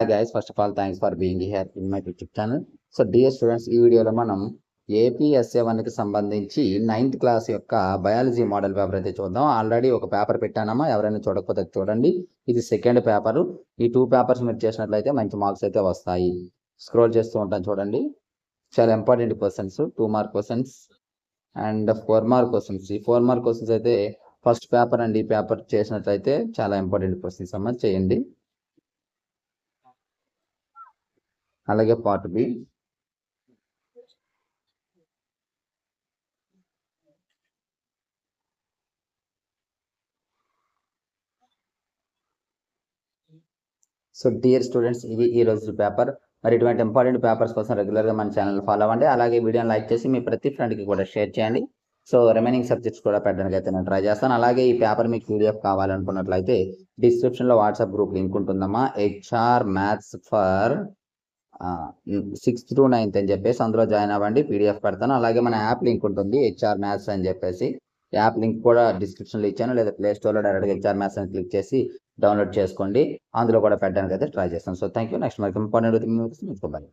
Guys, first of all, thanks for being here in my YouTube channel. So dear students, ఈ వీడియోలో మనం APSA1 కి సంబంధించి 9th class యొక్క బయాలజీ మోడల్ పేపర్ అయితే చూద్దాం. ఆల్రెడీ ఒక పేపర్ పెట్టానమ్మా, ఎవరైనా చూడకపోతే చూడండి. ఇది సెకండ్ పేపర్. ఈ 2 పేపర్స్ మీరు చేసినట్లయితే మంచి మార్క్స్ అయితే వస్తాయి. స్క్రోల్ చేస్తూ ఉంటాను చూడండి. చాలా important questions, 2 mark questions and 4 mark questions. ఈ 4 మార్క్ క్వశ్చన్స్ అయితే ఫస్ట్ పేపర్ అండ్ ఈ పేపర్ చేసినట్లయితే చాలా ఇంపార్టెంట్ క్వశ్చన్స్ అమ్మా, చేయండి. అలాగే part B. So dear students, ఇవి ఈ రోజు పేపర్. మరి ఇటువంటి ఇంపార్టెంట్ పేపర్స్ కోసం రెగ్యులర్గా మన ఛానల్ ఫాలో అవ్వండి. అలాగే వీడియోని లైక్ చేసి మీ ప్రతి ఫ్రెండ్కి కూడా షేర్ చేయండి. సో రిమైనింగ్ సబ్జెక్ట్స్ కూడా పెట్టడానికి అయితే నేను ట్రై చేస్తాను. అలాగే ఈ పేపర్ మీకు PDF కావాలనుకున్నట్లయితే డిస్క్రిప్షన్లో వాట్సాప్ గ్రూప్ లింక్ ఉంటుందమ్మా. HR maths for 6th to 9th అని చెప్పేసి అందులో జాయిన్ అవ్వండి. PDF పెడతాను. అలాగే మన యాప్ లింక్ ఉంటుంది, HR మ్యాథ్స్ అని చెప్పేసి. యాప్ లింక్ కూడా డిస్క్రిప్షన్లో ఇచ్చాను, లేదా ప్లే స్టోర్లో డైరెక్ట్గా HR మ్యాథ్స్ అని క్లిక్ చేసి డౌన్లోడ్ చేసుకోండి. అందులో కూడా పెట్టడానికి అయితే ట్రై చేస్తాను. So thank you. నెక్స్ట్ మనకి ఇంపార్టెంట్